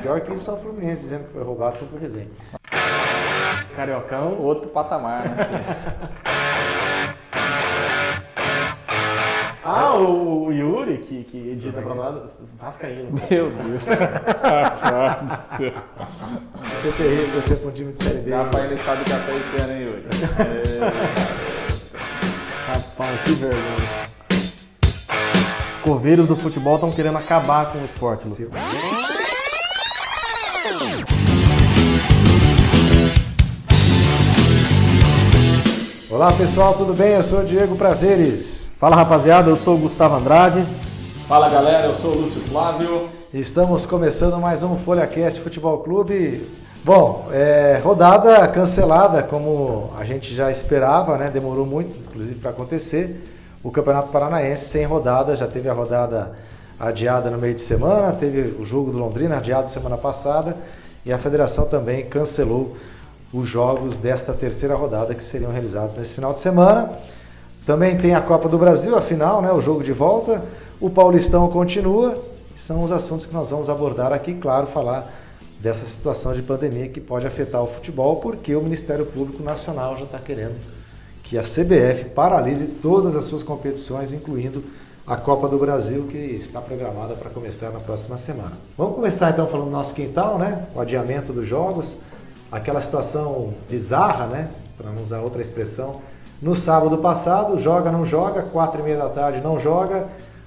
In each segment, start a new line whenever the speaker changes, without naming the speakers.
Pior que só o Fluminense dizendo que foi roubado contra o Resende.
Cariocão.
Outro patamar, né, filho?
O Yuri, que edita pra nós, vascaíno.
Meu Deus. Do céu.
Você terrível torcer pra um time de Série B.
Rapaz, ele sabe café esse ano, hein, Yuri?
Rapaz, que vergonha. Os coveiros do futebol estão querendo acabar com o esporte, Lúcio.
Olá pessoal, tudo bem? Eu sou o Diego Prazeres.
Fala rapaziada, eu sou o Gustavo Andrade.
Fala galera, eu sou o Lúcio Flávio.
Estamos começando mais um FolhaCast Futebol Clube. Bom, rodada cancelada, como a gente já esperava, né? Demorou muito, inclusive, para acontecer. O Campeonato Paranaense sem rodada, já teve a rodada adiada no meio de semana, teve o jogo do Londrina adiado semana passada e a federação também cancelou os jogos desta terceira rodada que seriam realizados nesse final de semana. Também tem a Copa do Brasil, a final, né, o jogo de volta. O Paulistão continua. São os assuntos que nós vamos abordar aqui, claro, falar dessa situação de pandemia que pode afetar o futebol, porque o Ministério Público Nacional já está querendo que a CBF paralise todas as suas competições, incluindo a Copa do Brasil, que está programada para começar na próxima semana. Vamos começar então falando do nosso quintal, né? O adiamento dos jogos, aquela situação bizarra, né? Para não usar outra expressão. No sábado passado, joga, não joga, 4h30 da tarde não joga,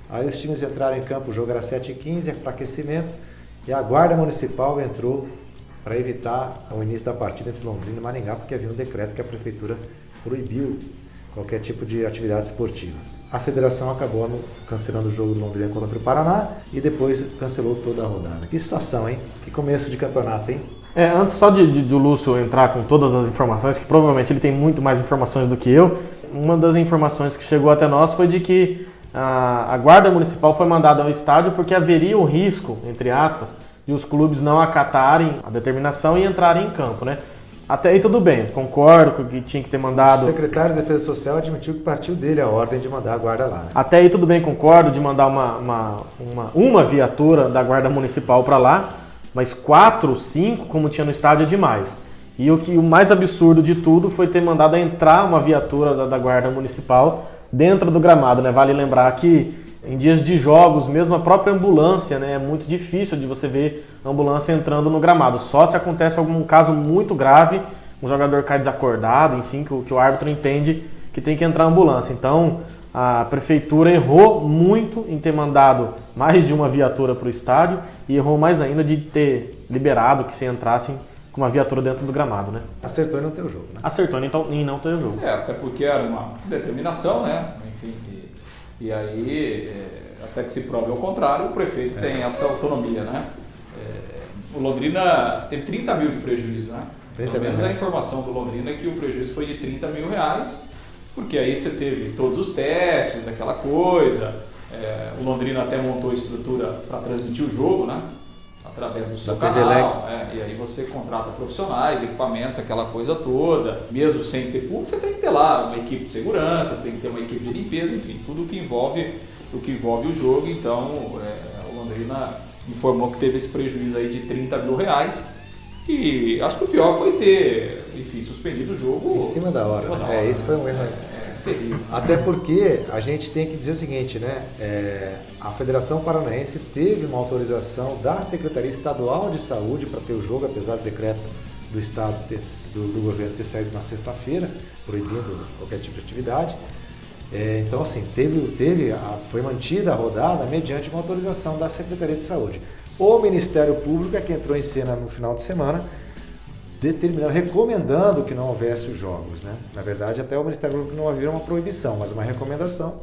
aí os times entraram em campo, o jogo era 7h15 para aquecimento, e a Guarda Municipal entrou para evitar o início da partida entre Londrina e Maringá, porque havia um decreto que a Prefeitura proibiu qualquer tipo de atividade esportiva. A federação acabou cancelando o jogo do Londrina contra o Paraná e depois cancelou toda a rodada. Que situação, hein? Que começo de campeonato, hein?
Antes só de o Lúcio entrar com todas as informações, que provavelmente ele tem muito mais informações do que eu, uma das informações que chegou até nós foi de que a Guarda Municipal foi mandada ao estádio porque haveria o risco, entre aspas, de os clubes não acatarem a determinação e entrarem em campo, né? Até aí tudo bem, concordo que tinha que ter mandado...
O secretário de Defesa Social admitiu que partiu dele a ordem de mandar a guarda lá, né?
Até aí tudo bem, concordo de mandar uma viatura da Guarda Municipal para lá, mas 4, 5, como tinha no estádio, é demais. E o mais absurdo de tudo foi ter mandado entrar uma viatura da Guarda Municipal dentro do gramado, né? Vale lembrar que em dias de jogos, mesmo a própria ambulância, né? É muito difícil de você ver ambulância entrando no gramado. Só se acontece algum caso muito grave, um jogador cai desacordado, enfim, que o árbitro entende que tem que entrar a ambulância. Então, a prefeitura errou muito em ter mandado mais de uma viatura para o estádio e errou mais ainda de ter liberado que se entrassem com uma viatura dentro do gramado, né?
Acertou em não ter o jogo, né?
Acertou em não ter o jogo.
Até porque era uma determinação, né? Enfim, e aí, até que se prove ao contrário, o prefeito tem essa autonomia, né? O Londrina teve 30 mil de prejuízo, né? Pelo menos a informação do Londrina é que o prejuízo foi de 30 mil reais, porque aí você teve todos os testes, aquela coisa. O Londrina até montou estrutura para transmitir o jogo, né? Através do seu canal. E aí você contrata profissionais, equipamentos, aquela coisa toda. Mesmo sem ter público, você tem que ter lá uma equipe de segurança, você tem que ter uma equipe de limpeza, enfim, tudo o que envolve o jogo. Então, o Londrina informou que teve esse prejuízo aí de 30 mil reais. E acho que o pior foi ter, enfim, suspendido o jogo
em cima da hora. Isso foi um erro terrível. Até porque a gente tem que dizer o seguinte, né? A Federação Paranaense teve uma autorização da Secretaria Estadual de Saúde para ter o jogo, apesar do decreto do Estado, do governo ter saído na sexta-feira, proibindo qualquer tipo de atividade. Então, assim, foi mantida a rodada mediante uma autorização da Secretaria de Saúde. O Ministério Público é que entrou em cena no final de semana, recomendando que não houvesse os jogos, né? Na verdade, até o Ministério Público não havia uma proibição, mas uma recomendação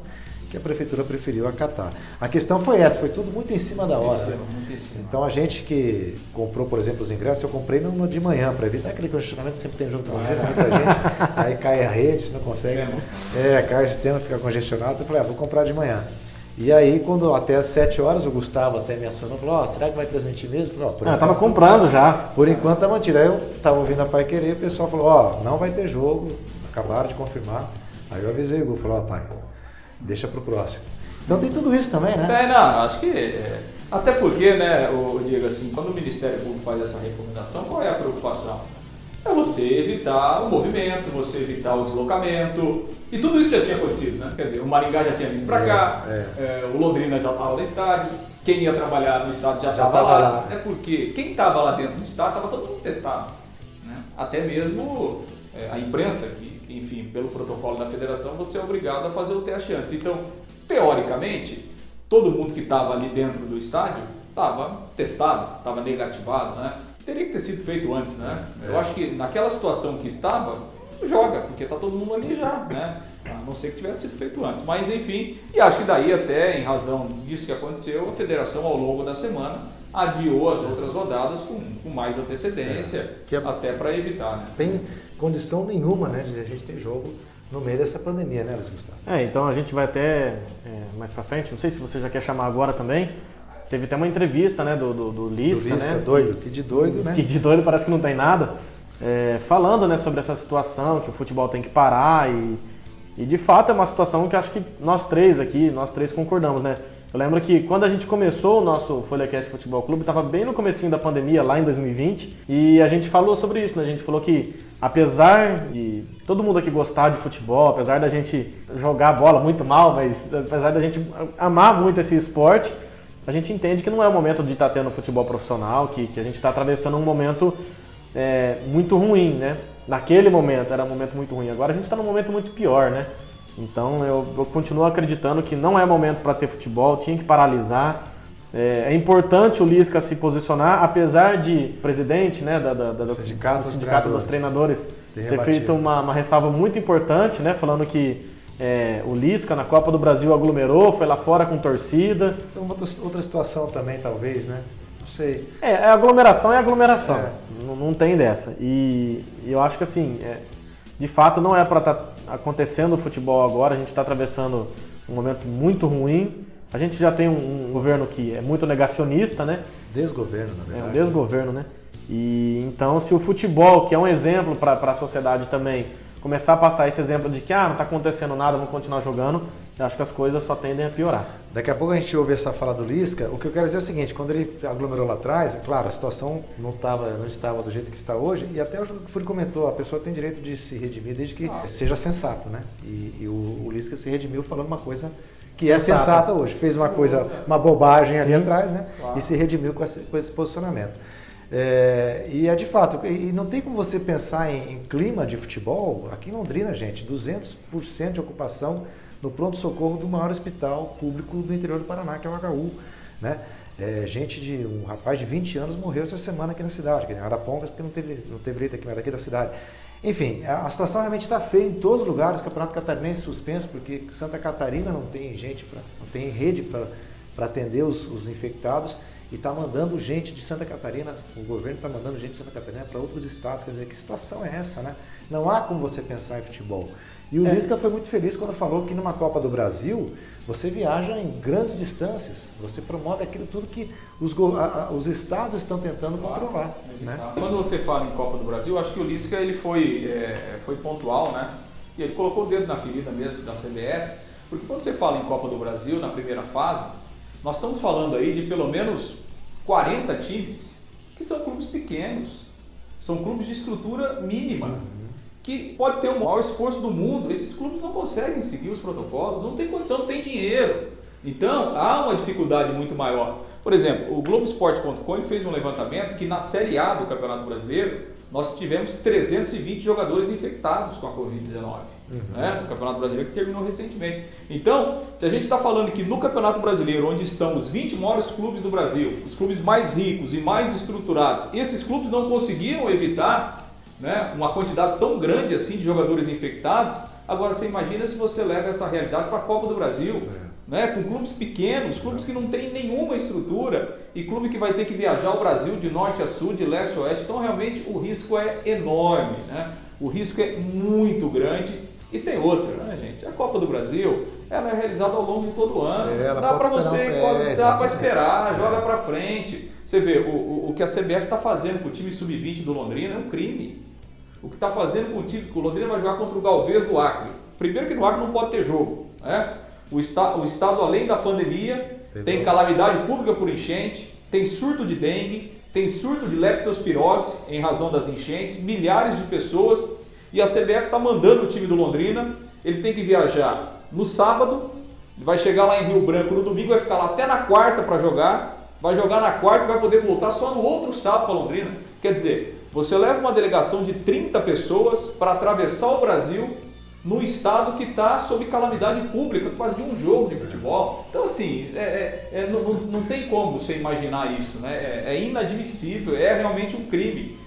que a Prefeitura preferiu acatar. A questão foi essa, foi tudo muito em cima da hora.
Muito em cima.
Então, a gente que comprou, por exemplo, os ingressos, eu comprei no de manhã, para evitar aquele congestionamento, sempre tem jogo de manhã, muita gente, aí cai a rede, você não consegue. Cai o sistema, fica congestionado, eu falei, vou comprar de manhã. E aí, quando até às 7 horas, o Gustavo até me acionou, falou, será que vai transmitir mesmo? Eu falei,
tava comprando já.
Por enquanto tá mantido. Aí eu tava ouvindo a Pai Querer, o pessoal falou, não vai ter jogo, acabaram de confirmar. Aí eu avisei o Gu, falou, pai, deixa pro próximo. Então tem tudo isso também, né?
Não, acho que Até porque, né, Diego, assim, quando o Ministério Público faz essa recomendação, qual é a preocupação? É você evitar o movimento, você evitar o deslocamento. E tudo isso já tinha acontecido, né? Quer dizer, o Maringá já tinha vindo para cá, o Londrina já estava no estádio, quem ia trabalhar no estádio já estava lá. É porque quem estava lá dentro do estádio estava todo mundo testado. Né? Até mesmo a imprensa, que, enfim, pelo protocolo da federação, você é obrigado a fazer o teste antes. Então, teoricamente, todo mundo que estava ali dentro do estádio estava testado, estava negativado, né? Teria que ter sido feito antes, né? Eu acho que naquela situação que estava, joga, porque está todo mundo ali já, né? A não ser que tivesse sido feito antes. Mas enfim, e acho que daí até, em razão disso que aconteceu, a federação ao longo da semana adiou as outras rodadas com mais antecedência, até para evitar, né?
Tem condição nenhuma, né, de a gente ter jogo no meio dessa pandemia, né, Luiz Gustavo?
Então a gente vai até mais pra frente, não sei se você já quer chamar agora também, teve até uma entrevista, né, do Lisca,
do Lisca,
né?
doido, que de doido, né?
Que de doido parece que não tem nada, falando, né, sobre essa situação, que o futebol tem que parar e de fato é uma situação que acho que nós três concordamos, né? Eu lembro que quando a gente começou o nosso FolhaCast Futebol Clube, estava bem no comecinho da pandemia, lá em 2020, e a gente falou sobre isso, né? A gente falou que apesar de todo mundo aqui gostar de futebol, apesar da gente jogar bola muito mal, mas apesar da gente amar muito esse esporte, a gente entende que não é o momento de estar tendo futebol profissional, que a gente está atravessando um momento muito ruim, né? Naquele momento era um momento muito ruim, agora a gente está num momento muito pior, né? Então eu continuo acreditando que não é momento para ter futebol, tinha que paralisar. É importante o Lisca se posicionar, apesar de o presidente, né, do sindicato dos treinadores ter feito uma ressalva muito importante, né, falando que o Lisca na Copa do Brasil aglomerou, foi lá fora com torcida.
Outra situação também, talvez, né? Não sei.
Aglomeração é aglomeração, não tem dessa. E eu acho que assim, de fato não é para estar acontecendo o futebol agora, a gente está atravessando um momento muito ruim. A gente já tem um governo que é muito negacionista, né?
Desgoverno, na verdade.
Um desgoverno, né? E então, se o futebol, que é um exemplo para a sociedade também, começar a passar esse exemplo de que não está acontecendo nada, vamos continuar jogando, eu acho que as coisas só tendem a piorar.
Daqui a pouco a gente ouve essa fala do Lisca. O que eu quero dizer é o seguinte, quando ele aglomerou lá atrás, claro, a situação não estava do jeito que está hoje, e até o Fúrio comentou, a pessoa tem direito de se redimir desde que seja sensato, né? E o Lisca se redimiu falando uma coisa que é sensata hoje. Fez uma bobagem ali atrás, né? Claro. E se redimiu com esse posicionamento. E é de fato, e não tem como você pensar em clima de futebol, aqui em Londrina, gente, 200% de ocupação no pronto-socorro do maior hospital público do interior do Paraná, que é o HU, né? Um rapaz de 20 anos morreu essa semana aqui na cidade, que em Arapongas, porque não teve leito aqui, mas daqui da cidade. Enfim, a situação realmente está feia em todos os lugares, o Campeonato Catarinense suspenso, porque Santa Catarina não tem não tem rede para atender os infectados, e está mandando gente de Santa Catarina, o governo está mandando gente de Santa Catarina para outros estados. Quer dizer, que situação é essa, né? Não há como você pensar em futebol. E o Lisca foi muito feliz quando falou que numa Copa do Brasil você viaja em grandes distâncias, você promove aquilo tudo que os estados estão tentando controlar. Né?
Quando você fala em Copa do Brasil, acho que o Lisca ele foi pontual, né? E ele colocou o dedo na ferida mesmo da CBF, porque quando você fala em Copa do Brasil, na primeira fase, nós estamos falando aí de pelo menos 40 times que são clubes pequenos, são clubes de estrutura mínima, que pode ter o maior esforço do mundo. Esses clubes não conseguem seguir os protocolos, não tem condição, não tem dinheiro. Então, há uma dificuldade muito maior. Por exemplo, o Globoesporte.com fez um levantamento que na Série A do Campeonato Brasileiro, nós tivemos 320 jogadores infectados com a Covid-19, né? No Campeonato Brasileiro, que terminou recentemente. Então, se a gente está falando que no Campeonato Brasileiro, onde estão os 20 maiores clubes do Brasil, os clubes mais ricos e mais estruturados, esses clubes não conseguiram evitar, né, uma quantidade tão grande assim de jogadores infectados. Agora você imagina se você leva essa realidade para a Copa do Brasil, né, com clubes pequenos, clubes que não têm nenhuma estrutura, e clube que vai ter que viajar o Brasil de norte a sul, de leste a oeste. Então realmente o risco é enorme, né? O risco é muito grande. E tem outra, né, gente? A Copa do Brasil, ela é realizada ao longo de todo o ano. Dá para você, dá para esperar, joga para frente. Você vê, o que a CBF está fazendo com o time sub-20 do Londrina é um crime. O que está fazendo com o time que o Londrina vai jogar contra o Galvez do Acre. Primeiro que no Acre não pode ter jogo, né? O estado, além da pandemia, tem calamidade pública por enchente, tem surto de dengue, tem surto de leptospirose em razão das enchentes, milhares de pessoas, e a CBF está mandando o time do Londrina, ele tem que viajar no sábado, vai chegar lá em Rio Branco no domingo, vai ficar lá até na quarta para jogar, vai jogar na quarta e vai poder voltar só no outro sábado para Londrina. Quer dizer, você leva uma delegação de 30 pessoas para atravessar o Brasil num estado que está sob calamidade pública, quase de um jogo de futebol. Então, assim, não tem como você imaginar isso, né? É inadmissível, é realmente um crime.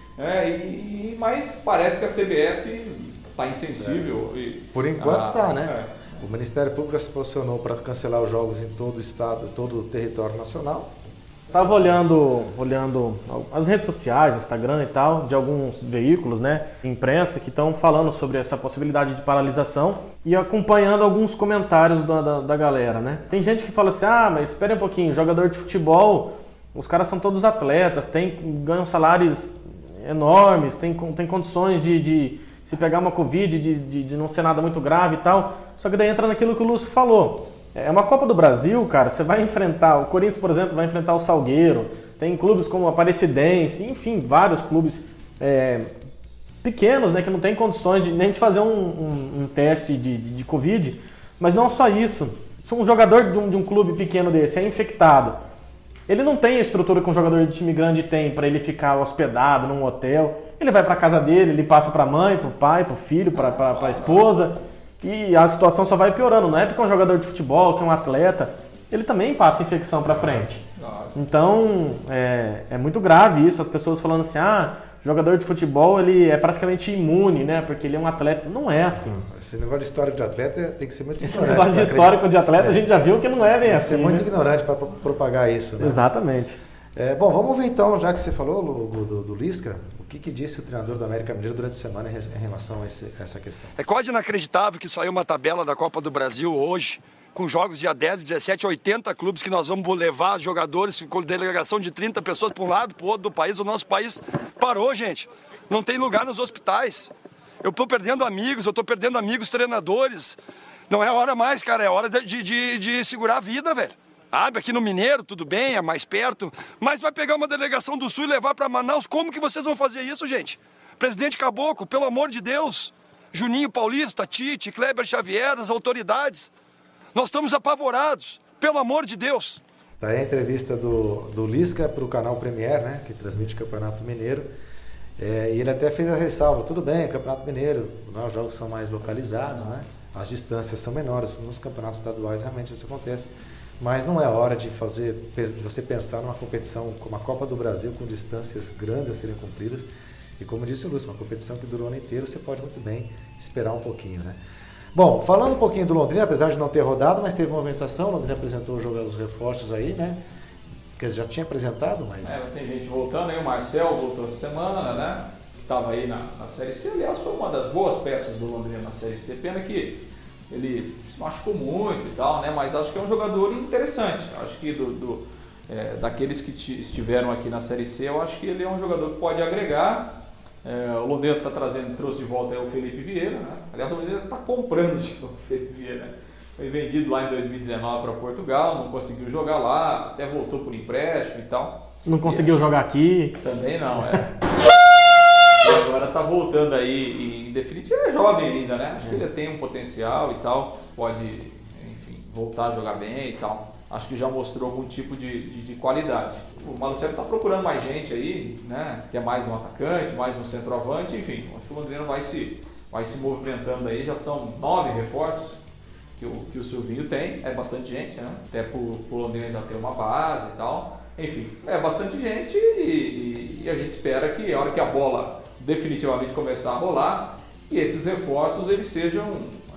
Mas parece que a CBF está insensível.
Por enquanto está, né? O Ministério Público se posicionou para cancelar os jogos em todo o estado, todo o território nacional.
Estava olhando as redes sociais, Instagram e tal, de alguns veículos, né, imprensa, que estão falando sobre essa possibilidade de paralisação e acompanhando alguns comentários da galera, né. Tem gente que fala assim, mas espere um pouquinho, jogador de futebol, os caras são todos atletas, ganham salários enormes, tem condições de se pegar uma Covid, de não ser nada muito grave e tal. Só que daí entra naquilo que o Lúcio falou. É uma Copa do Brasil, cara, você vai enfrentar, o Corinthians, por exemplo, vai enfrentar o Salgueiro, tem clubes como a Aparecidense, enfim, vários clubes pequenos, né, que não tem condições nem de fazer um teste de Covid, mas não só isso. Se um jogador de um clube pequeno desse é infectado, ele não tem a estrutura que um jogador de time grande tem para ele ficar hospedado num hotel, ele vai para casa dele, ele passa para a mãe, para o pai, para o filho, para a esposa. E a situação só vai piorando. Não é porque é um jogador de futebol, que é um atleta, ele também passa infecção para frente. Então, é muito grave isso. As pessoas falando assim, jogador de futebol ele é praticamente imune, né? Porque ele é um atleta. Não é assim.
Esse negócio de histórico de atleta tem que ser muito ignorante.
Esse negócio de histórico de atleta a gente já viu que não é bem assim.
Tem que ser muito ignorante para propagar isso, né?
Exatamente.
Bom, vamos ver então, já que você falou do Lisca, o que disse o treinador do América Mineiro durante a semana em relação a essa questão?
É quase inacreditável que saiu uma tabela da Copa do Brasil hoje, com jogos dia 10, 17, 80 clubes que nós vamos levar jogadores, com delegação de 30 pessoas para um lado, para o outro do país. O nosso país parou, gente. Não tem lugar nos hospitais. Eu estou perdendo amigos treinadores. Não é hora mais, cara, é hora de segurar a vida, velho. Aqui no Mineiro, tudo bem, é mais perto, mas vai pegar uma delegação do Sul e levar para Manaus. Como que vocês vão fazer isso, gente? Presidente Caboclo, pelo amor de Deus. Juninho Paulista, Tite, Kleber Xavier, as autoridades. Nós estamos apavorados, pelo amor de Deus.
Tá aí a entrevista do Lisca para o canal Premier, né, que transmite o Campeonato Mineiro. E ele até fez a ressalva, tudo bem, Campeonato Mineiro, os jogos são mais localizados, né? As distâncias são menores, nos campeonatos estaduais realmente isso acontece. Mas não é hora de você pensar numa competição como a Copa do Brasil, com distâncias grandes a serem cumpridas. E como disse o Lúcio, uma competição que durou o ano inteiro, você pode muito bem esperar um pouquinho, né? Bom, falando um pouquinho do Londrina, apesar de não ter rodado, mas teve movimentação, o Londrina apresentou os reforços aí, né? Que já tinha apresentado, mas...
tem gente voltando aí, o Marcel voltou essa semana, né? Que estava aí na Série C, aliás, foi uma das boas peças do Londrina na Série C, pena que ele se machucou muito e tal, né? Mas acho que é um jogador interessante. Acho que daqueles que estiveram aqui na Série C, eu acho que ele é um jogador que pode agregar. O Londrina trouxe de volta o Felipe Vieira, né? Aliás, o Londrina está comprando de novo o Felipe Vieira, né? Foi vendido lá em 2019 para Portugal, não conseguiu jogar lá, até voltou por empréstimo e tal.
Não conseguiu jogar aqui.
Também não, Agora está voltando aí, em definitivo é jovem ainda, né? Acho que ele tem um potencial e tal, pode, enfim, voltar a jogar bem e tal. Acho que já mostrou algum tipo de qualidade. O Malucelli está procurando mais gente aí, né? Que é mais um atacante, mais um centroavante, enfim. Acho que o Londrina vai se movimentando aí, já são 9 reforços que o Silvinho tem, é bastante gente, né? Até pro Londrina já ter uma base e tal. Enfim, é bastante gente e a gente espera que a hora que a bola definitivamente começar a rolar, e esses reforços eles sejam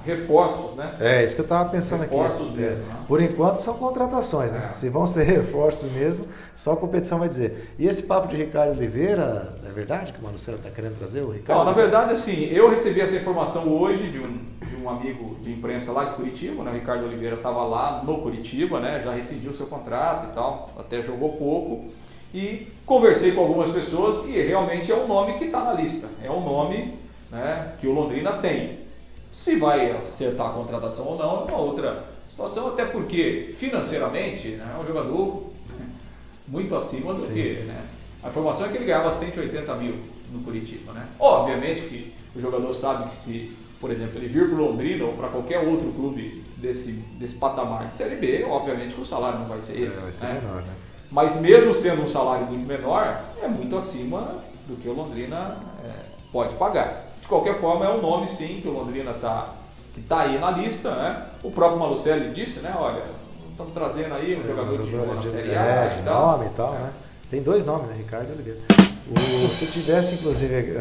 reforços, né?
Isso que eu estava pensando
reforços
aqui.
Mesmo, né?
Por enquanto são contratações, né? Se vão ser reforços mesmo, só a competição vai dizer. E esse papo de Ricardo Oliveira, é verdade que o Marcelo está querendo trazer o Ricardo?
Não, na verdade, assim, eu recebi essa informação hoje de um amigo de imprensa lá de Curitiba, né? O Ricardo Oliveira estava lá no Curitiba, né? Já rescindiu seu contrato e tal, até jogou pouco. E conversei com algumas pessoas e realmente é um nome que está na lista. É um nome, né, que o Londrina tem. Se vai acertar a contratação ou não é uma outra Situação até porque, financeiramente, né, é um jogador muito acima do que, né? A informação é que ele ganhava 180 mil no Curitiba, né? Obviamente que o jogador sabe que se, por exemplo, ele vir para o Londrina ou para qualquer outro clube desse patamar de Série B, obviamente que o salário não vai ser esse.
Vai ser
né?
menor, né?
Mas mesmo sendo um salário muito menor, é muito acima do que o Londrina pode pagar. De qualquer forma, é um nome sim que o Londrina que tá aí na lista, né? O próprio Malucelli disse, né? Olha, estamos trazendo aí um jogador que jogou na Série A
de
e tal.
nome e tal, né? Tem 2 nomes, né? Ricardo e Oliveira. Se tivesse, inclusive,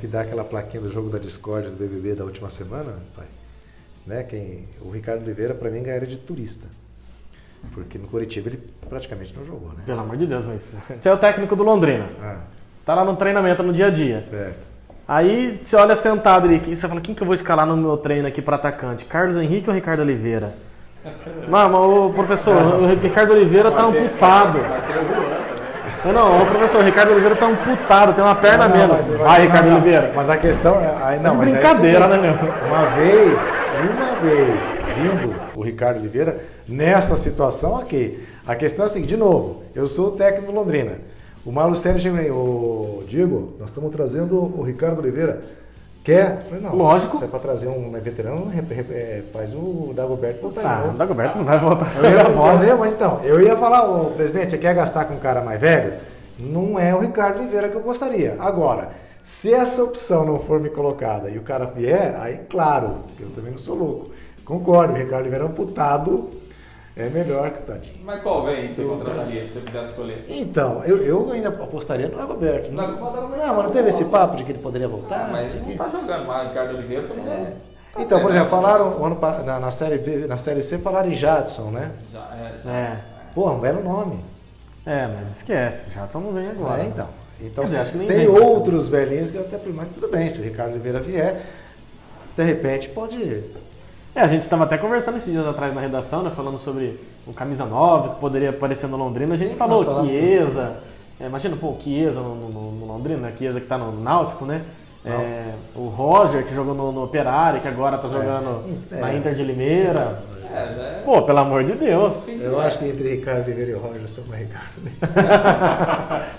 que dar aquela plaquinha do jogo da discórdia do BBB da última semana, pai, né? O Ricardo Oliveira, para mim, ganharia de turista. Porque no Curitiba ele praticamente não jogou, né?
Pelo amor de Deus, mas você é o técnico do Londrina. Tá lá no treinamento no dia a dia.
Certo.
Aí você olha sentado ali e você fala, quem que eu vou escalar no meu treino aqui para atacante? Carlos Henrique ou Ricardo Oliveira? Não, mas o professor, o Ricardo Oliveira tá amputado. Não, o professor, o Ricardo Oliveira tá amputado, tem uma perna a menos. Vai, Ricardo Oliveira.
Mas a questão é... Não, mas
brincadeira, né, meu?
Uma vez vindo o Ricardo Oliveira, nessa situação, ok. A questão é a seguinte, de novo, eu sou o técnico do Londrina. O Malucelli chegou aí, Diego, nós estamos trazendo o Ricardo Oliveira. Quer? Eu falei, não.
Lógico.
Se é para trazer um veterano, faz o Dagoberto voltar.
Ah, o Dagoberto não vai voltar.
Entendeu? Mas então, eu ia falar, ô presidente, você quer gastar com um cara mais velho? Não é o Ricardo Oliveira que eu gostaria. Agora, se essa opção não for me colocada e o cara vier, aí claro, eu também não sou louco. Concordo, o Ricardo Oliveira amputado é melhor que tadinho.
Mas qual vem que você contrataria, se você pudesse escolher?
Então, eu ainda apostaria no Dagoberto. Não, mas não teve esse papo de que ele poderia voltar?
Mas ele não tá jogando mais o Ricardo Oliveira, pelo menos.
Então, por exemplo, falaram na Série B, na Série C, falaram em Jadson, né? Porra, um belo nome.
Mas esquece, Jadson não vem agora.
Então
dizer, acho que nem
tem
vem
outros velhinhos que até mas tudo bem, se o Ricardo Oliveira vier, de repente pode...
A gente estava até conversando esses dias atrás na redação, né, falando sobre o Camisa 9, que poderia aparecer no Londrina. A gente falou Chiesa, imagina, o Chiesa no Londrina, né? Chiesa que está no Náutico, né? O Roger, que jogou no Operário, que agora está jogando na Inter de Limeira. Pô, pelo amor de Deus.
Eu acho que entre Ricardo Oliveira e o Roger, eu sou mais Ricardo.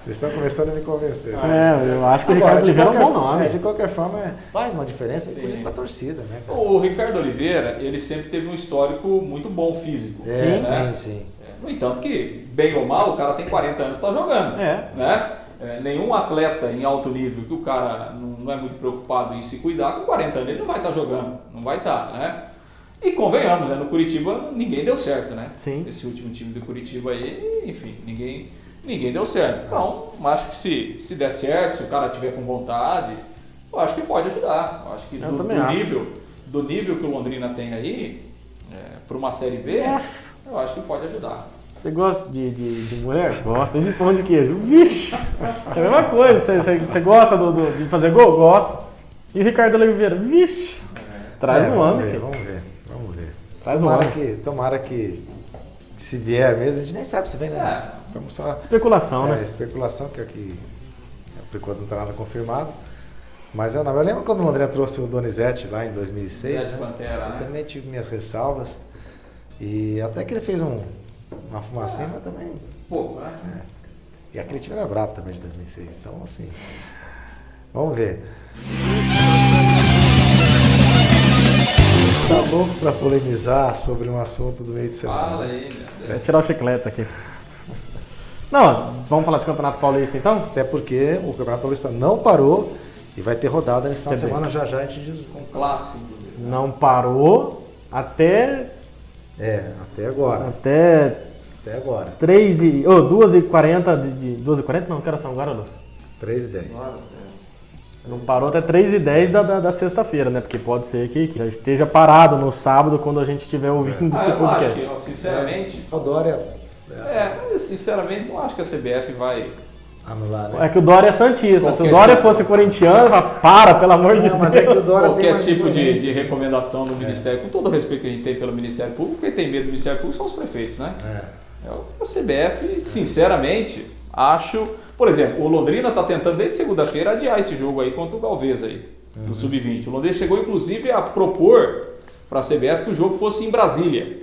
Vocês estão começando a me convencer.
Eu acho que o Ricardo Oliveira é um bom nome.
De qualquer forma, faz uma diferença, inclusive para a torcida, né?
O Ricardo Oliveira, ele sempre teve um histórico muito bom físico.
Sim.
No entanto que, bem ou mal, o cara tem 40 anos e está jogando. Né? Nenhum atleta em alto nível que o cara não é muito preocupado em se cuidar, com 40 anos ele não vai estar jogando. Não vai estar, né? E convenhamos, né? No Curitiba ninguém deu certo, né?
Sim.
Esse último time do Curitiba aí, enfim, ninguém deu certo. Então, acho que se der certo, se o cara tiver com vontade, eu acho que pode ajudar. Eu acho que do nível que o Londrina tem aí, para uma Série B, eu acho que pode ajudar.
Você gosta de mulher? Gosta. De pão de queijo? Vixe! É a mesma coisa. Você gosta de fazer gol? Gosto. E o Ricardo Oliveira? Vixe! Traz um homem, filho.
Vamos ver. Tomara que se vier mesmo, a gente nem sabe se vem, né? Vamos só...
Especulação, né?
Especulação, que aqui por enquanto não está nada confirmado. Mas eu lembro quando o Londrina trouxe o Donizete lá em 2006.
Pantera,
eu também tive minhas ressalvas. E até que ele fez uma fumacinha, mas também...
Pouco, né?
E aquele time era brabo também de 2006. Então, assim... Vamos ver. Tá louco pra polemizar sobre um assunto do meio de semana.
Fala aí,
Vai tirar os chicletes aqui. Não, vamos falar de Campeonato Paulista então?
Até porque o Campeonato Paulista não parou e vai ter rodada nesse final de semana já a gente diz.
Um clássico, inclusive.
Não parou até...
até agora.
Até
agora.
2h40 de 2h40? Não, que era só agora, Lúcio?
3h10.
Não parou até 3h10 da sexta-feira, né? Porque pode ser que já esteja parado no sábado quando a gente estiver ouvindo esse podcast.
Eu acho que, sinceramente...
O Dória...
sinceramente, não acho que a CBF vai...
anular, né?
É que o Dória é santista. Se o Dória fosse corintiano, pelo amor de Deus.
Mas é que o Dória
qualquer tipo de recomendação do Ministério, com todo o respeito que a gente tem pelo Ministério Público, quem tem medo do Ministério Público são os prefeitos, né? A CBF, sinceramente, acho... Por exemplo, o Londrina está tentando desde segunda-feira adiar esse jogo aí contra o Galvez aí, do Sub-20. O Londrina chegou inclusive a propor para a CBF que o jogo fosse em Brasília.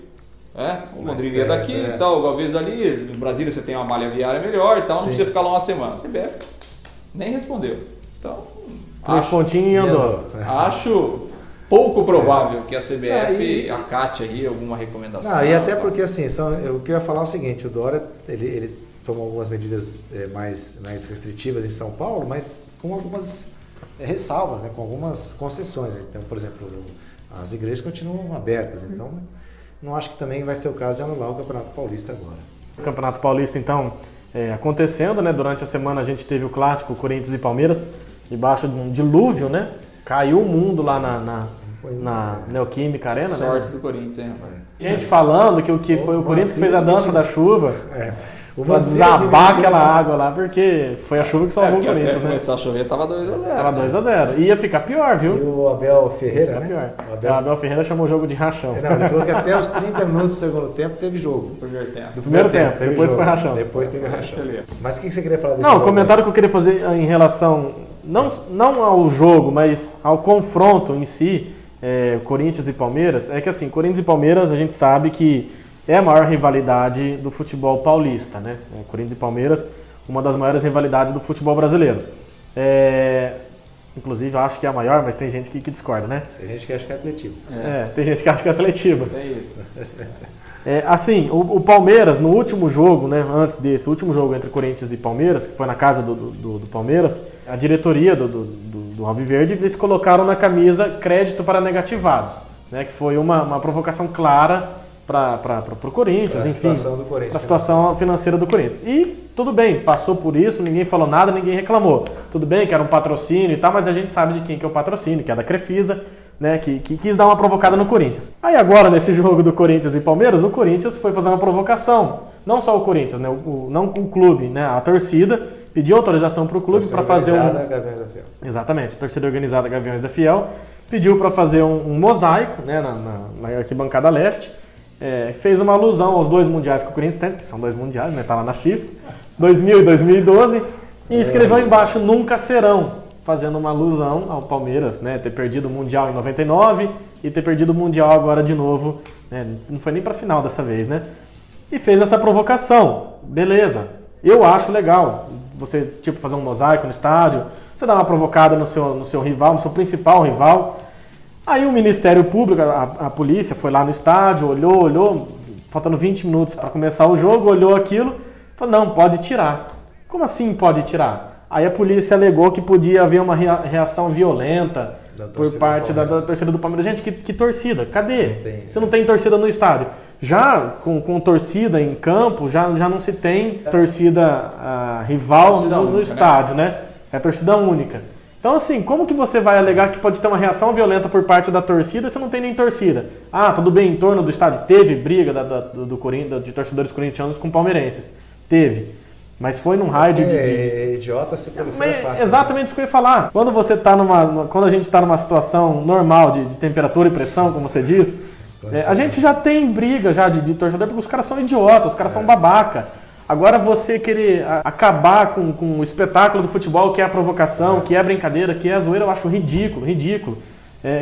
O Londrina ia daqui e tal, o Galvez ali, em Brasília você tem uma malha viária melhor e tal, não precisa ficar lá uma semana. A CBF nem respondeu. Então,
3 pontinhos e andou.
Acho pouco provável que a CBF acate aí alguma recomendação.
E até porque assim, o que eu ia falar é o seguinte, o Dória, ele tomou algumas medidas mais restritivas em São Paulo, mas com algumas ressalvas, né, com algumas concessões. Então, por exemplo, as igrejas continuam abertas, então não acho que também vai ser o caso de anular o Campeonato Paulista agora.
O Campeonato Paulista, então, acontecendo, né? Durante a semana a gente teve o clássico Corinthians e Palmeiras, debaixo de um dilúvio, né? Caiu o mundo lá na Neoquímica Arena, né?
Sorte do Corinthians, hein, rapaz?
Gente falando que foi o Corinthians que fez a dança da chuva. Pra
Mancini
desabar aquela água lá, porque foi a chuva que salvou o Corinthians,
até
né?
começar a chover tava 2-0.
Tava 2-0. Ia ficar pior,
E
viu?
o Abel Ferreira,
Ficar
né?
pior. O Abel Ferreira chamou o jogo de rachão.
Não, ele falou que até os 30 minutos do segundo tempo teve jogo.
Primeiro tempo.
Do
Primeiro tempo,
teve
depois
jogo.
foi rachão.
Depois teve rachão. Mas o que você queria falar desse
Não, o
jogo?
comentário que eu queria fazer em relação, não ao jogo, mas ao confronto em si, Corinthians e Palmeiras, é que assim, Corinthians e Palmeiras a gente sabe que é a maior rivalidade do futebol paulista, né? Corinthians e Palmeiras, uma das maiores rivalidades do futebol brasileiro. Inclusive, eu acho que é a maior, mas tem gente que discorda, né?
Tem gente que acha que é Atletiba.
Tem gente que acha que é Atletiba.
É isso.
Assim, o Palmeiras, no último jogo, né, antes desse, o último jogo entre Corinthians e Palmeiras, que foi na casa do Palmeiras, a diretoria do Alviverde, eles colocaram na camisa crédito para negativados, né, que foi uma provocação clara para o Corinthians, enfim, para a situação financeira do Corinthians. E tudo bem, passou por isso, ninguém falou nada, ninguém reclamou. Tudo bem que era um patrocínio e tal, mas a gente sabe de quem que é o patrocínio, que é da Crefisa, né, que quis dar uma provocada no Corinthians. Aí agora, nesse jogo do Corinthians e Palmeiras, o Corinthians foi fazer uma provocação. Não só o Corinthians, né, não o clube, né, a torcida pediu autorização para o clube para fazer
Gaviões da Fiel.
Exatamente, a torcida organizada Gaviões da Fiel pediu para fazer um mosaico, né, na arquibancada leste. Fez uma alusão aos 2 mundiais que o Corinthians tem, que são 2 mundiais, né, tá lá na FIFA, 2000 e 2012, e escreveu embaixo, nunca serão, fazendo uma alusão ao Palmeiras, né, ter perdido o Mundial em 99 e ter perdido o Mundial agora de novo, né, não foi nem para final dessa vez, né, e fez essa provocação, beleza, eu acho legal, você fazer um mosaico no estádio, você dá uma provocada no seu rival, no seu principal rival. Aí o Ministério Público, a polícia foi lá no estádio, olhou, faltando 20 minutos para começar o jogo, olhou aquilo, falou, não, pode tirar. Como assim pode tirar? Aí a polícia alegou que podia haver uma reação violenta por parte da torcida do Palmeiras. Gente, que torcida? Cadê? Você não tem torcida no estádio. Já com torcida em campo, já não se tem torcida rival
torcida
no estádio, né? É torcida única. Então, assim, como que você vai alegar que pode ter uma reação violenta por parte da torcida se não tem nem torcida? Tudo bem, em torno do estádio teve briga do Corinthians, de torcedores corintianos com palmeirenses. Teve. Mas foi num raio de...
idiota se prolifera fácil.
Exatamente isso que eu ia falar. Quando a gente está numa situação normal de temperatura e pressão, como você diz, a gente já tem briga já de torcedor, porque os caras são idiotas, os caras são babaca. Agora você querer acabar com o espetáculo do futebol, que é a provocação, que é a brincadeira, que é a zoeira, eu acho ridículo.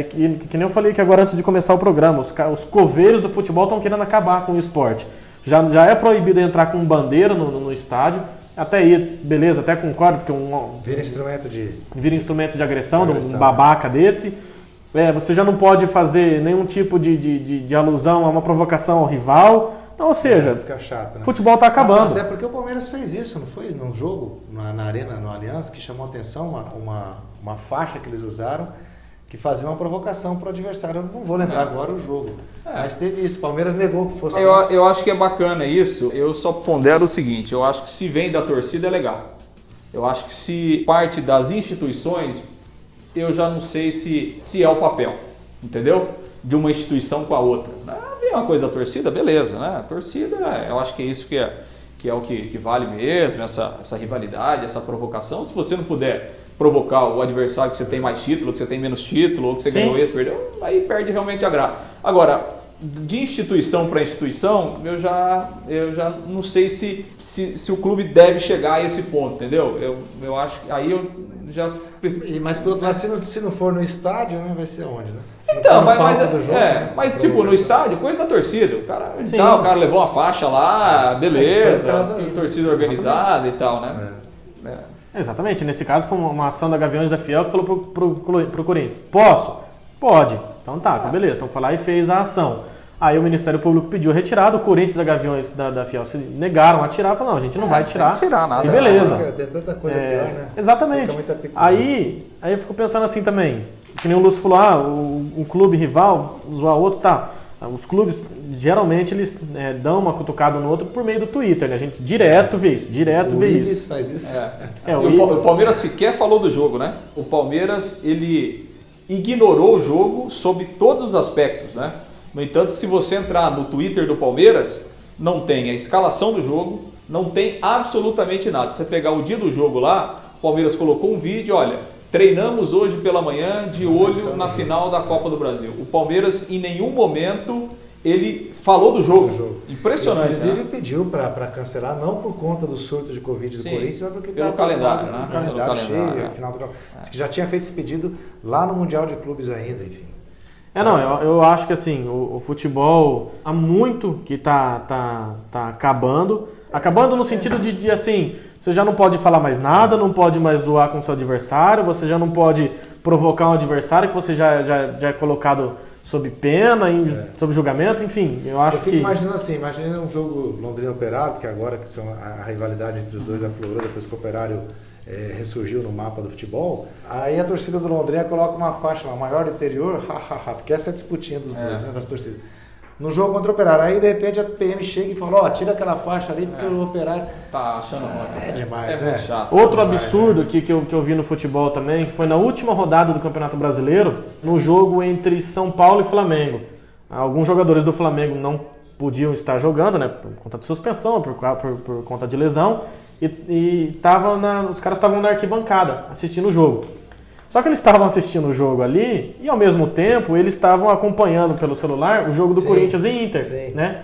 Que nem eu falei que agora antes de começar o programa, os coveiros do futebol estão querendo acabar com o esporte. Já é proibido entrar com bandeira no estádio, até aí, beleza, até concordo, porque vira instrumento de agressão, de um babaca desse. Você já não pode fazer nenhum tipo de alusão a uma provocação ao rival. Então, ou seja,
fica chato, né?
Futebol está acabando.
Até porque o Palmeiras fez isso, não foi? Num jogo, na Arena, no Allianz, que chamou a atenção uma faixa que eles usaram, que fazia uma provocação para o adversário. Eu não vou lembrar agora o jogo. Mas teve isso, o Palmeiras negou que fosse...
Eu acho que é bacana isso. Eu só pondero o seguinte, eu acho que se vem da torcida é legal. Eu acho que se parte das instituições, eu já não sei se é o papel, entendeu? De uma instituição com a outra. É uma coisa da torcida, beleza, né? A torcida, eu acho que é isso que é o que vale mesmo, essa rivalidade, essa provocação. Se você não puder provocar o adversário que você tem mais título, que você tem menos título, ou que você ganhou esse, perdeu, aí perde realmente a graça. Agora, de instituição para instituição, eu já não sei se o clube deve chegar a esse ponto, entendeu? Eu acho que aí eu já...
Mas pelo outro lado, se não for no estádio, né, vai ser onde, né?
Então, mas tipo, no estádio, coisa da torcida. O cara levou uma faixa lá, beleza, torcida organizada e tal, né?
Exatamente, nesse caso foi uma ação da Gaviões da Fiel que falou pro Corinthians, posso? Pode. Então tá, beleza, então foi lá e fez a ação. Aí o Ministério Público pediu a retirada, o Corinthians e a Gaviões da Fiel se negaram a tirar, falaram, não, a gente não vai tirar.
Não tirar nada.
E beleza.
Tem tanta coisa pior, né?
Exatamente. Aí eu fico pensando assim também, que nem o Lúcio falou, um clube rival zoar outro, tá. Os clubes, geralmente, eles dão uma cutucada no outro por meio do Twitter, né? A gente direto vê isso.
Faz isso.
O Palmeiras sequer falou do jogo, né? O Palmeiras, ele ignorou o jogo sob todos os aspectos, né? No entanto, se você entrar no Twitter do Palmeiras, não tem a escalação do jogo, não tem absolutamente nada. Se você pegar o dia do jogo lá, o Palmeiras colocou um vídeo, olha, treinamos hoje pela manhã de olho na final da Copa do Brasil. O Palmeiras, em nenhum momento, ele falou do jogo. Impressionante,
inclusive, pediu para cancelar, não por conta do surto de Covid do Corinthians, mas porque
pelo calendário, né?
O calendário cheio, final do Diz que já tinha feito esse pedido lá no Mundial de Clubes ainda, enfim.
Eu acho que assim, o futebol há muito que tá acabando. Acabando no sentido de assim, você já não pode falar mais nada, não pode mais zoar com o seu adversário, você já não pode provocar um adversário que você já é colocado sob pena, sob julgamento, enfim, eu acho que...
imaginando assim, imagina um jogo Londrina Operário, que agora que são a rivalidade entre os dois aflorou, depois que o Operário ressurgiu no mapa do futebol, aí a torcida do Londrina coloca uma faixa lá, maior do interior, porque essa é a disputinha dos dois, né, das torcidas. No jogo contra o Operário, aí de repente a PM chega e fala, tira aquela faixa ali porque o Operário...
Tá achando ruim.
É demais,
né? Muito chato.
Outro absurdo que eu vi no futebol também, que foi na última rodada do Campeonato Brasileiro, no jogo entre São Paulo e Flamengo. Alguns jogadores do Flamengo não podiam estar jogando, né, por conta de suspensão, por conta de lesão, e os caras estavam na arquibancada assistindo o jogo. Só que eles estavam assistindo o jogo ali e, ao mesmo tempo, eles estavam acompanhando pelo celular o jogo do Corinthians e Inter, né?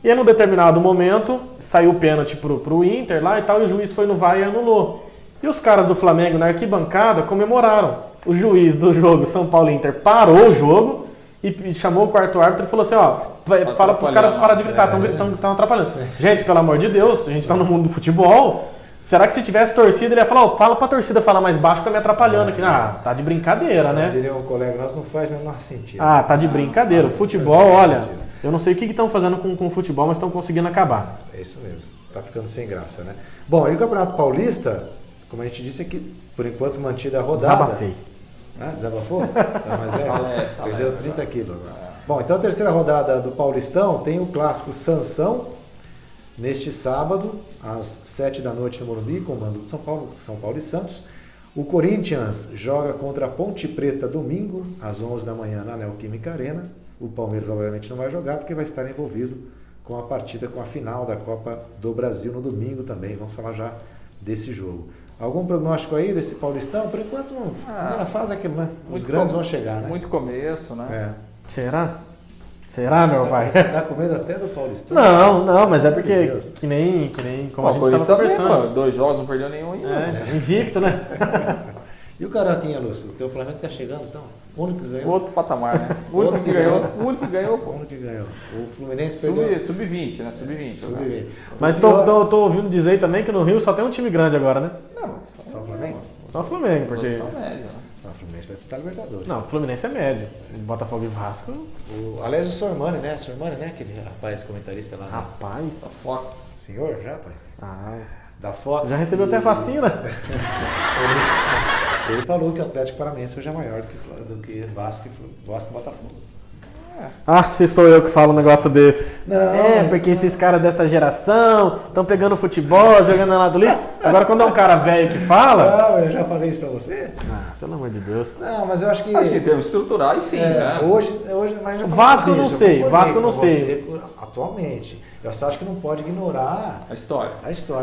E aí, num determinado momento, saiu o pênalti pro Inter lá e tal, e o juiz foi no VAR e anulou. E os caras do Flamengo na arquibancada comemoraram. O juiz do jogo São Paulo e Inter parou o jogo e chamou o quarto árbitro e falou assim, fala pros caras parar de gritar, estão atrapalhando. Gente, pelo amor de Deus, a gente tá no mundo do futebol... Será que se tivesse torcida, ele ia falar, fala pra torcida falar mais baixo que tá me atrapalhando aqui. Tá de brincadeira, né?
Diria um colega nosso, não faz o menor sentido.
Tá de brincadeira. O futebol, olha, eu não sei o que estão fazendo com o futebol, mas estão conseguindo acabar.
É isso mesmo, tá ficando sem graça, né? Bom, e o Campeonato Paulista, como a gente disse aqui, por enquanto mantida a rodada.
Desabafei.
Desabafou? Tá mais leve? Perdeu 30 quilos agora. Bom, então a terceira rodada do Paulistão tem o clássico Sansão, neste sábado, às 7 da noite no Morumbi, com o mando do São Paulo e Santos. O Corinthians joga contra a Ponte Preta domingo, às 11 da manhã, na Neoquímica Arena. O Palmeiras, obviamente, não vai jogar, porque vai estar envolvido com a partida, com a final da Copa do Brasil no domingo também. Vamos falar já desse jogo. Algum prognóstico aí desse Paulistão? Por enquanto, na fase aquilo, né? Os grandes vão chegar, né?
Muito começo, né?
Será, meu pai?
Você tá com medo até do Paulistão?
Não, mas é porque que nem como a gente estava conversando.
2 jogos, não perdeu nenhum ainda.
Invicto, né?
E o Caroquinha, Lúcio? O teu Flamengo tá chegando, então? O único que ganhou?
Outro patamar, né? O único que ganhou.
O único que ganhou. O Fluminense perdeu.
Sub-20, né? Sub-20.
Mas tô ouvindo dizer também que no Rio só tem um time grande agora, né?
Não,
só o Flamengo?
Só o Flamengo, porque...
São médio, né?
O Fluminense vai citar Libertadores.
Não, o Fluminense é médio. O Botafogo e Vasco...
Aliás, o Sormani, né? Aquele rapaz comentarista lá.
Rapaz?
Da Fox.
Senhor, já, pai? Da Fox.
Já recebeu até vacina.
Ele falou que o Atlético Paranaense hoje é maior do que Vasco e Botafogo.
Se sou eu que falo um negócio desse.
Não,
porque esses caras dessa geração estão pegando futebol, jogando lá do lixo. Agora quando é um cara velho que fala...
Não, eu já falei isso pra você.
Pelo amor de Deus.
Não, mas eu acho que...
Acho que em termos estruturais, sim, né?
Hoje, mas
Vasco eu não sei, Vasco eu não sei.
Atualmente. Eu só acho que não pode ignorar
a história.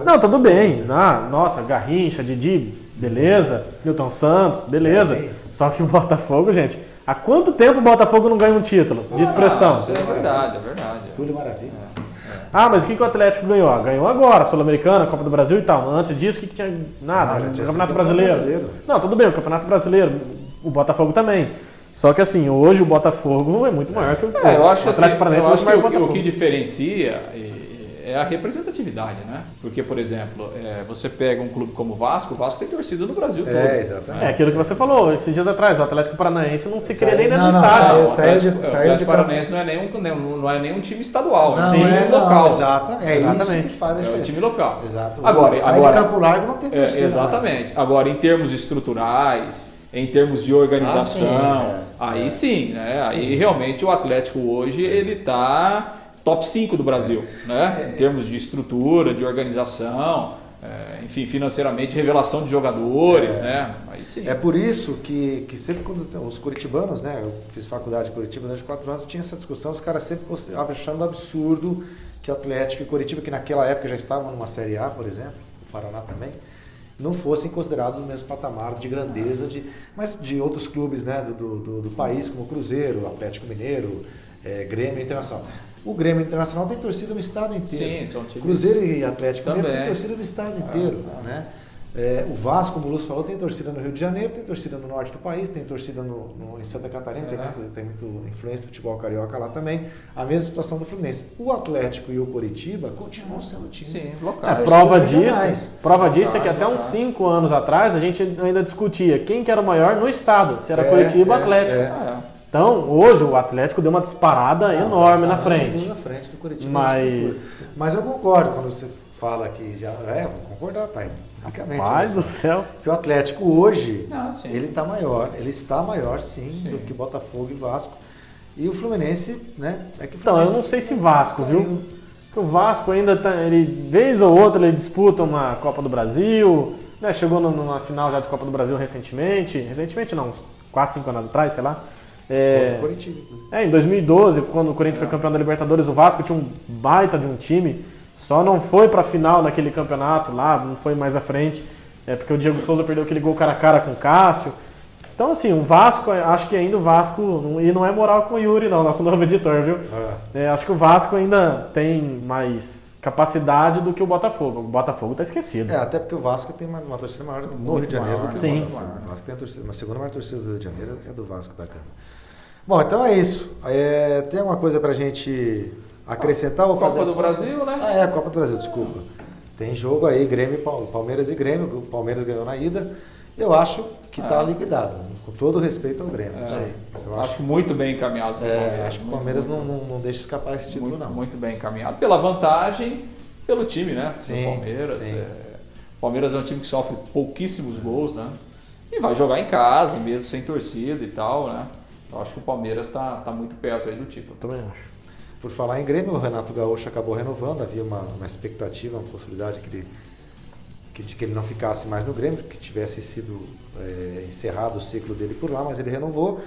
Não, tudo bem. Nossa, Garrincha, Didi, beleza. Milton Santos, beleza. Só que o Botafogo, gente... Há quanto tempo o Botafogo não ganha um título de expressão?
Isso é verdade, é verdade.
Túlio Maravilha.
Ah, mas o que o Atlético ganhou? Ganhou agora, Sul-Americana, Copa do Brasil e tal. Antes disso, o que tinha? Nada,
já tinha
Campeonato
sido
Brasileiro. Não, tudo bem, o Campeonato Brasileiro, o Botafogo também. Só que assim, hoje o Botafogo é muito maior que o
Eu acho,
o Atlético Paranaense.
eu acho
é muito maior
que
o
o que
Botafogo.
diferencia é a representatividade, né? Porque, por exemplo, você pega um clube como o Vasco tem torcida no Brasil todo.
Exatamente.
É aquilo que você falou esses dias atrás, o Atlético Paranaense não se cria nem dentro do
não,
estádio.
O
saiu
Atlético
de
Paranaense não é nenhum time estadual,
Não,
é um time local.
Exatamente. É isso
Exatamente.
que faz a
É um
diferença.
time local.
Exato.
Agora,
Sai de Campo Largo não tem torcida.
exatamente. Agora, em termos estruturais, em termos de organização, aí sim, né? Aí realmente o Atlético hoje ele está top 5 do Brasil, né? Em termos de estrutura, de organização, enfim, financeiramente, revelação de jogadores, né? Aí sim.
É por isso que sempre quando os curitibanos, né? Eu fiz faculdade de Curitiba durante 4 anos, tinha essa discussão, os caras sempre achando absurdo que o Atlético e Curitiba, que naquela época já estavam numa Série A, por exemplo, o Paraná também, não fossem considerados no mesmo patamar de grandeza mas de outros clubes, né, do país, como o Cruzeiro, Atlético Mineiro, Grêmio Internacional. O Grêmio Internacional tem torcida no estado inteiro.
Sim, são times.
Cruzeiro e Atlético Mineiro
Também.
tem torcida no estado inteiro. Né? O Vasco, como o Lúcio falou, tem torcida no Rio de Janeiro, tem torcida no norte do país, tem torcida em Santa Catarina, tem muito influência do futebol carioca lá também. A mesma situação do Fluminense. O Atlético e o Coritiba continuam sendo times.
Sim, local.
Prova disso é que até uns 5 anos atrás a gente ainda discutia quem que era o maior no estado, se era Coritiba ou Atlético. Então, hoje o Atlético deu uma disparada enorme na frente.
Na frente do Coritiba.
Mas
eu concordo quando você fala que já... vou concordar, tá?
Paz do céu.
Que o Atlético hoje,
ele
está maior sim do que Botafogo e Vasco. E o Fluminense, né?
Então, eu não sei se Vasco, viu? Porque o Vasco ainda tá, vez ou outra ele disputa uma Copa do Brasil, né? Chegou numa final já de Copa do Brasil recentemente não, uns 4, 5 anos atrás, sei lá. Em 2012, quando o Corinthians foi campeão da Libertadores, o Vasco tinha um baita de um time, só não foi pra final naquele campeonato lá, não foi mais à frente, porque o Diego Souza perdeu aquele gol cara a cara com o Cássio. Então assim, o Vasco, acho que ainda o Vasco, e não é moral com o Yuri não, nosso novo editor, viu? Acho que o Vasco ainda tem mais capacidade do que o Botafogo. O Botafogo tá esquecido.
Até porque o Vasco tem uma torcida maior no Rio de Janeiro do que o Botafogo. O Vasco tem a segunda maior torcida do Rio de Janeiro é do Vasco da Gama. Bom, então é isso. Tem alguma coisa pra gente acrescentar?
Copa do Brasil, né?
A Copa do Brasil, desculpa. Tem jogo aí, Palmeiras e Grêmio. O Palmeiras ganhou na ida. Eu acho que está liquidado, com todo respeito ao Grêmio. Não sei.
Eu acho muito bem encaminhado.
Acho que o Palmeiras não deixa escapar esse título, não.
Muito bem encaminhado. Pela vantagem, pelo time, né?
Sim,
do Palmeiras.
sim.
O Palmeiras é um time que sofre pouquíssimos gols, né? E vai jogar em casa, mesmo sem torcida e tal, né? Eu acho que o Palmeiras está muito perto aí do título.
Também acho.
Por falar em Grêmio, o Renato Gaúcho acabou renovando, havia uma expectativa, uma possibilidade que ele não ficasse mais no Grêmio, que tivesse sido encerrado o ciclo dele por lá, mas ele renovou.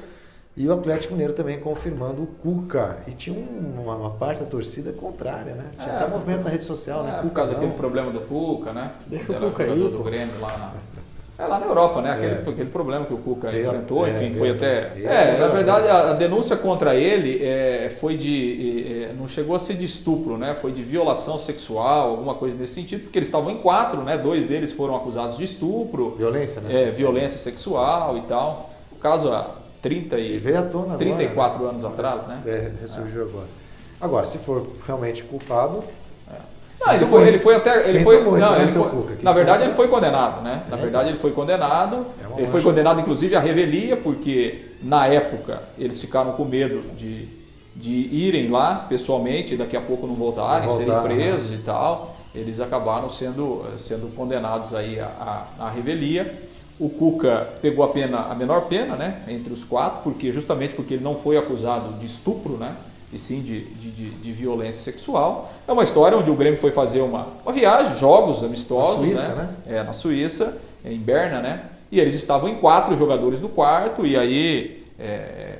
E o Atlético Mineiro também confirmando o Cuca. E tinha uma parte da torcida contrária, né? Tinha até movimento na rede social, né?
Por causa daquele problema do Cuca, né?
Deixa o Cuca aí,
do Grêmio lá na Europa, né? Aquele problema que o Cuca enfrentou, enfim, foi até... na verdade, a denúncia contra ele foi não chegou a ser de estupro, né? Foi de violação sexual, alguma coisa nesse sentido, porque eles estavam em 4, né? 2 deles foram acusados de estupro.
Violência, né?
Violência sexual e tal. O caso há 34 anos atrás, né?
Ressurgiu agora. Agora, se for realmente culpado...
Na verdade, ele foi condenado, né? Na verdade, ele foi condenado. Ele foi condenado, inclusive, à revelia, porque na época eles ficaram com medo de irem lá pessoalmente, daqui a pouco não voltarem, serem presos e tal. Eles acabaram sendo condenados aí à revelia. O Cuca pegou a menor pena, né? Entre os 4, justamente porque ele não foi acusado de estupro, né? E sim de violência sexual. É uma história onde o Grêmio foi fazer uma viagem, jogos amistosos.
Na Suíça,
né? Na Suíça, em Berna, né? E eles estavam em 4 jogadores no quarto, e aí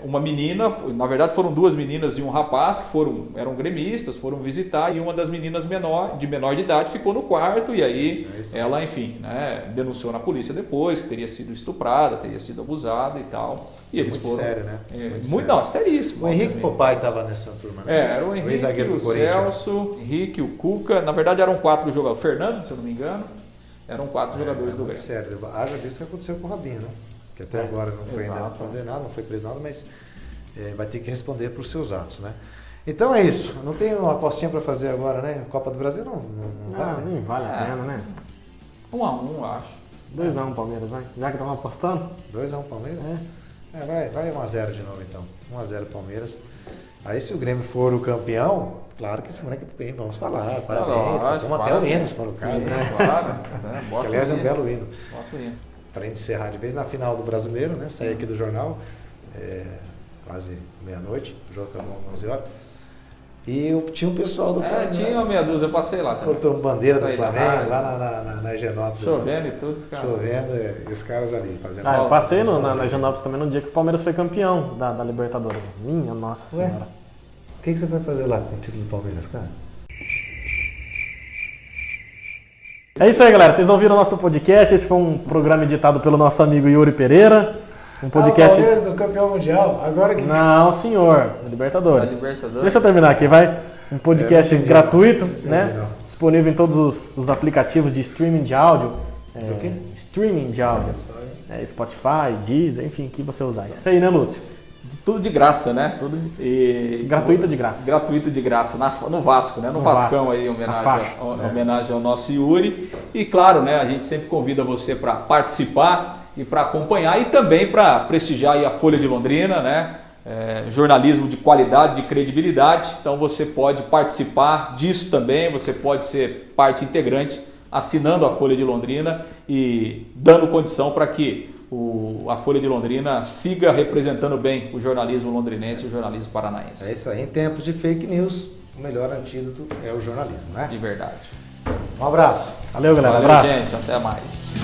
uma menina, na verdade foram 2 meninas e um rapaz que eram gremistas, foram visitar, e uma das meninas de menor de idade ficou no quarto, e aí ela, enfim, né, denunciou na polícia depois que teria sido estuprada, teria sido abusada e tal. E eles
muito
foram...
sério, né?
Não, seríssimo.
O Henrique Popai estava nessa turma, né?
Era o Henrique, o Celso, Henrique, o Cuca, na verdade eram 4 jogadores, o Fernando, se eu não me engano, eram 4 jogadores do Grêmio.
Sério, haja disso que aconteceu com o Robinho, né? Que até agora não foi ainda condenado, não foi preso nada, mas vai ter que responder por seus atos, né? Então é isso. Não tem uma apostinha para fazer agora, né? Copa do Brasil não vale.
Nem vale a pena, né?
1-1, eu acho.
2-1 Palmeiras, vai. Já que estão apostando.
2-1 Palmeiras? Vai 1-0 de novo então. 1-0 Palmeiras. Aí se o Grêmio for o campeão, claro que semana que vem vamos falar. Parabéns. Vamos até o hino, se for o caso.
Né? Claro.
Que, aliás, é um belo hino.
Bota o hino.
Para encerrar de vez na final do Brasileiro, né? Saí aqui do jornal, quase meia-noite, o jogo acabou às 11 horas. E tinha um pessoal do Flamengo.
Tinha uma meia dúzia, eu passei lá também.
Cortou bandeira do Flamengo lá na Higienópolis.
Chovendo e tudo, cara.
Chovendo, e os caras ali fazendo.
Eu passei na Higienópolis também no dia que o Palmeiras foi campeão da Libertadores. Minha Nossa Senhora.
O que você vai fazer lá com o título do Palmeiras, cara?
É isso aí, galera. Vocês ouviram o nosso podcast. Esse foi um programa editado pelo nosso amigo Yuri Pereira. Um podcast...
O Palmeiras do campeão mundial. Agora que...
Não, senhor. Libertadores.
Libertadores.
Deixa eu terminar aqui, vai. Um podcast gratuito, né?
não.
Disponível em todos os aplicativos de streaming de áudio.
Do quê?
Streaming de áudio. Spotify, Deezer, enfim, o que você usar. Isso aí, né, Lúcio?
Tudo de graça, né?
Gratuito de graça.
Gratuito de graça, no Vasco, né? No Vascão
Vasco.
aí, homenagem ao nosso Yuri. E claro, né? A gente sempre convida você para participar e para acompanhar e também para prestigiar aí a Folha de Londrina, né? Jornalismo de qualidade, de credibilidade. Então você pode participar disso também, você pode ser parte integrante assinando a Folha de Londrina e dando condição para que a Folha de Londrina siga representando bem o jornalismo londrinense e o jornalismo paranaense.
É isso aí. Em tempos de fake news, o melhor antídoto é o jornalismo, né?
De verdade.
Um abraço.
Valeu, galera.
Valeu,
Abraço.
gente. Até mais.